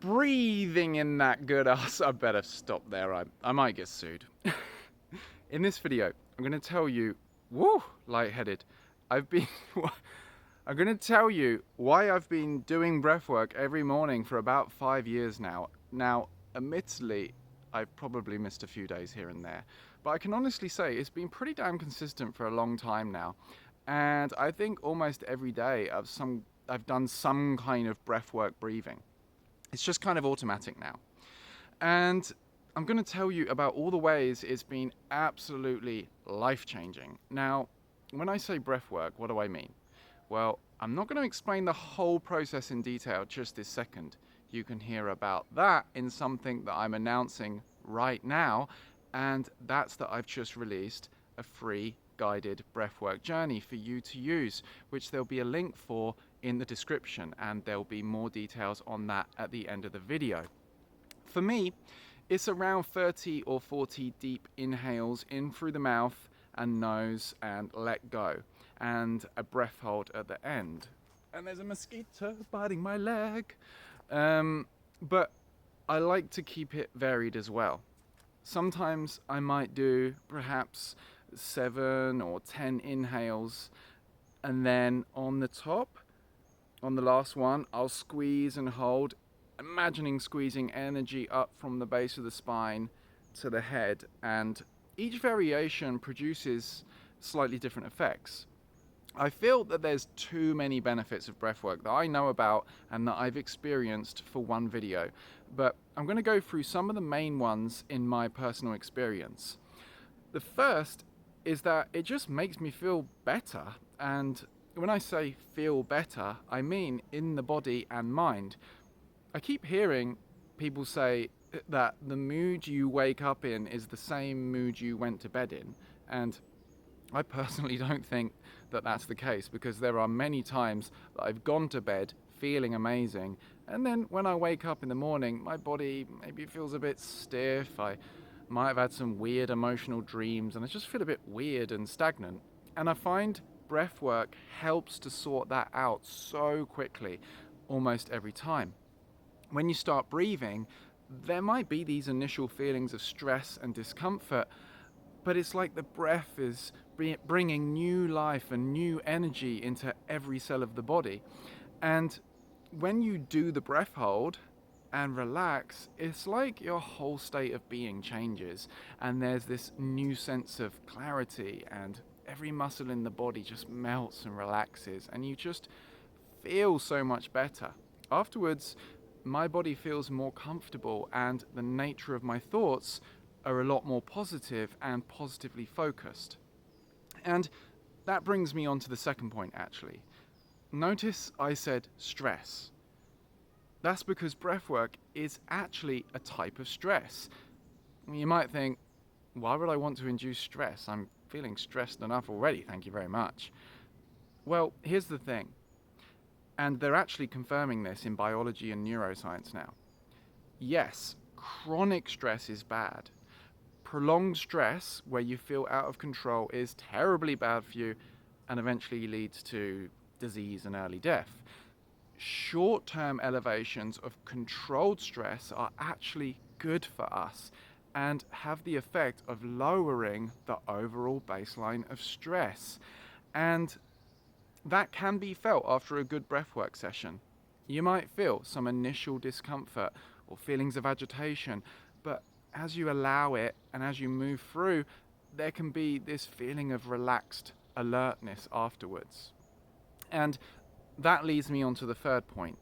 breathing in that good ass. I better stop there. I might get sued. In this video, I'm going to tell you, lightheaded. I'm going to tell you why I've been doing breathwork every morning for about 5 years now. Now, admittedly, I've probably missed a few days here and there, but I can honestly say it's been pretty damn consistent for a long time now. And I think almost every day I've done some kind of breathwork breathing. It's just kind of automatic now. And I'm going to tell you about all the ways it's been absolutely life-changing. Now, when I say breathwork, what do I mean? Well, I'm not going to explain the whole process in detail just this second. You can hear about that in something that I'm announcing right now, and that's that I've just released a free guided breathwork journey for you to use, which there'll be a link for in the description, and there'll be more details on that at the end of the video. For me, it's around 30 or 40 deep inhales in through the mouth and nose and let go, and a breath hold at the end. And there's a mosquito biting my leg. But I like to keep it varied as well. Sometimes I might do perhaps 7 or 10 inhales, and then on the top, on the last one, I'll squeeze and hold, imagining squeezing energy up from the base of the spine to the head, and each variation produces slightly different effects. I feel that there's too many benefits of breathwork that I know about and that I've experienced for one video, but I'm going to go through some of the main ones in my personal experience. The first is that it just makes me feel better, and when I say feel better, I mean in the body and mind. I keep hearing people say that the mood you wake up in is the same mood you went to bed in, and I personally don't think that that's the case, because there are many times that I've gone to bed feeling amazing, and then when I wake up in the morning, my body maybe feels a bit stiff, I might have had some weird emotional dreams, and I just feel a bit weird and stagnant. And I find breathwork helps to sort that out so quickly, almost every time. When you start breathing, there might be these initial feelings of stress and discomfort, but it's like the breath is bringing new life and new energy into every cell of the body. And when you do the breath hold and relax, it's like your whole state of being changes, and there's this new sense of clarity, and every muscle in the body just melts and relaxes, and you just feel so much better. Afterwards, my body feels more comfortable, and the nature of my thoughts are a lot more positive and positively focused. And that brings me on to the second point, actually. Notice I said stress. That's because breathwork is actually a type of stress. You might think, why would I want to induce stress? I'm feeling stressed enough already, thank you very much. Well, here's the thing, and they're actually confirming this in biology and neuroscience now. Yes, chronic stress is bad. Prolonged stress, where you feel out of control, is terribly bad for you and eventually leads to disease and early death. Short-term elevations of controlled stress are actually good for us and have the effect of lowering the overall baseline of stress. And that can be felt after a good breathwork session. You might feel some initial discomfort or feelings of agitation, but as you allow it and as you move through, there can be this feeling of relaxed alertness afterwards. And that leads me on to the third point.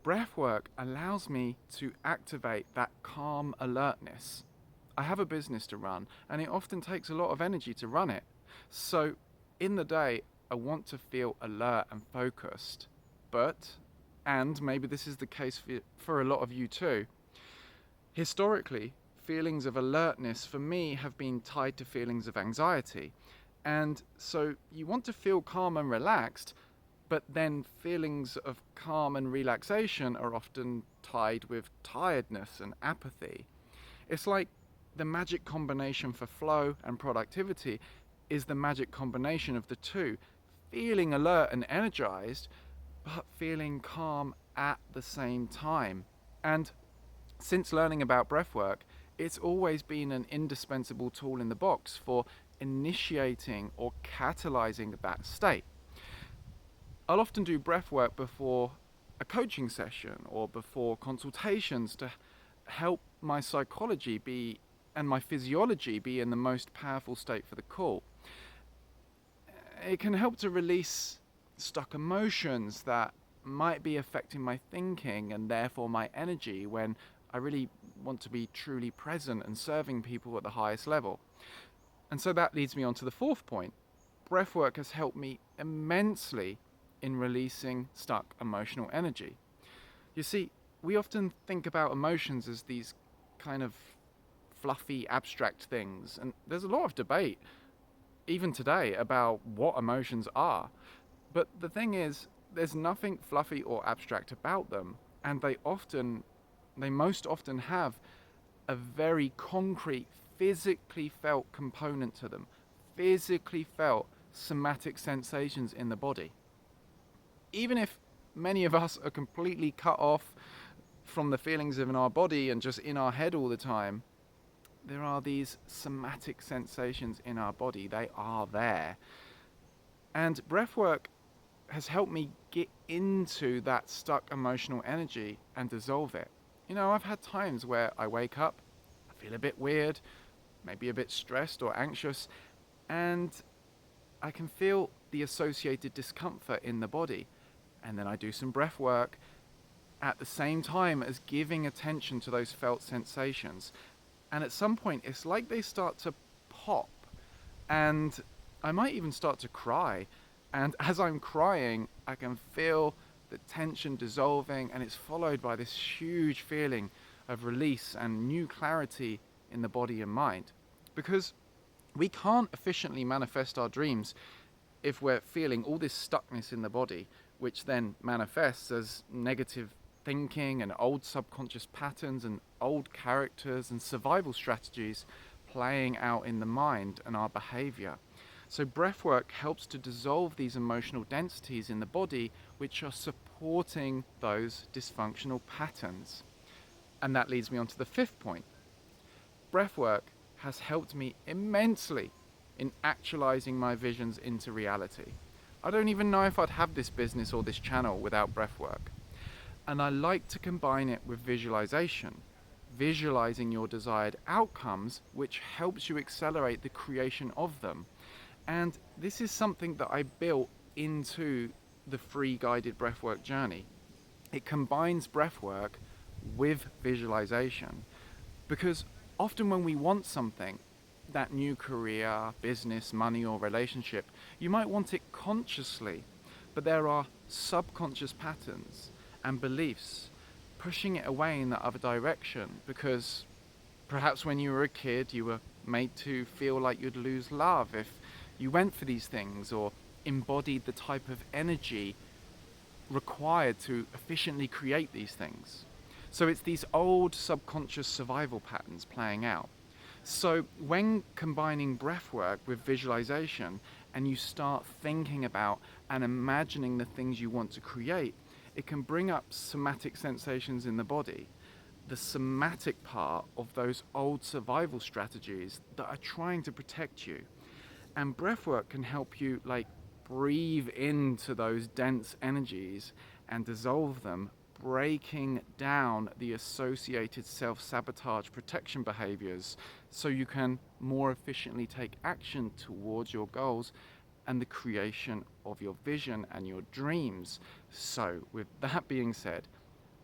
Breathwork allows me to activate that calm alertness. I have a business to run, and it often takes a lot of energy to run it. So in the day, I want to feel alert and focused. And maybe this is the case for a lot of you too, historically, feelings of alertness for me have been tied to feelings of anxiety. And so you want to feel calm and relaxed, but then feelings of calm and relaxation are often tied with tiredness and apathy. It's like the magic combination for flow and productivity is the magic combination of the two, feeling alert and energized, but feeling calm at the same time. And since learning about breathwork, it's always been an indispensable tool in the box for initiating or catalyzing that state. I'll often do breathwork before a coaching session or before consultations to help my psychology be and my physiology be in the most powerful state for the call. It can help to release stuck emotions that might be affecting my thinking and therefore my energy when I really want to be truly present and serving people at the highest level. And so that leads me on to the fourth point. Breathwork has helped me immensely in releasing stuck emotional energy. You see, we often think about emotions as these kind of fluffy, abstract things, and there's a lot of debate, even today, about what emotions are. But the thing is, there's nothing fluffy or abstract about them, and they most often have a very concrete, physically felt component to them, physically felt somatic sensations in the body. Even if many of us are completely cut off from the feelings in our body and just in our head all the time, there are these somatic sensations in our body. They are there. And breathwork has helped me get into that stuck emotional energy and dissolve it. You know, I've had times where I wake up, I feel a bit weird, maybe a bit stressed or anxious, and I can feel the associated discomfort in the body. And then I do some breath work at the same time as giving attention to those felt sensations. And at some point, it's like they start to pop, and I might even start to cry. And as I'm crying, I can feel the tension dissolving, and it's followed by this huge feeling of release and new clarity in the body and mind. Because we can't efficiently manifest our dreams if we're feeling all this stuckness in the body, which then manifests as negative thinking and old subconscious patterns and old characters and survival strategies playing out in the mind and our behavior. So breathwork helps to dissolve these emotional densities in the body which are supporting those dysfunctional patterns. And that leads me on to the fifth point. Breathwork has helped me immensely in actualizing my visions into reality. I don't even know if I'd have this business or this channel without breathwork. And I like to combine it with visualization, visualizing your desired outcomes, which helps you accelerate the creation of them. And this is something that I built into the free guided breathwork journey. It combines breathwork with visualization, because often when we want something, that new career, business, money, or relationship, you might want it consciously, but there are subconscious patterns and beliefs pushing it away in the other direction, because perhaps when you were a kid, you were made to feel like you'd lose love if you went for these things or embodied the type of energy required to efficiently create these things. So it's these old subconscious survival patterns playing out. So when combining breathwork with visualization and you start thinking about and imagining the things you want to create, it can bring up somatic sensations in the body, the somatic part of those old survival strategies that are trying to protect you. And breathwork can help you breathe into those dense energies and dissolve them, breaking down the associated self-sabotage protection behaviors so you can more efficiently take action towards your goals and the creation of your vision and your dreams. So with that being said,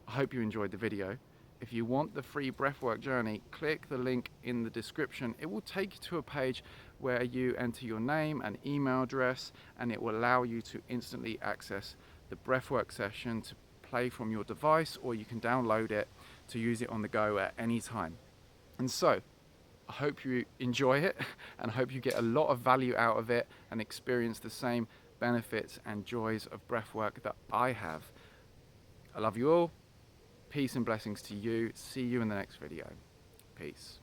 I hope you enjoyed the video. If you want the free breathwork journey, click the link in the description. It will take you to a page where you enter your name and email address, and it will allow you to instantly access the breathwork session to play from your device, or you can download it to use it on the go at any time. And so, I hope you enjoy it, and I hope you get a lot of value out of it and experience the same benefits and joys of breathwork that I have. I love you all. Peace and blessings to you. See you in the next video. Peace.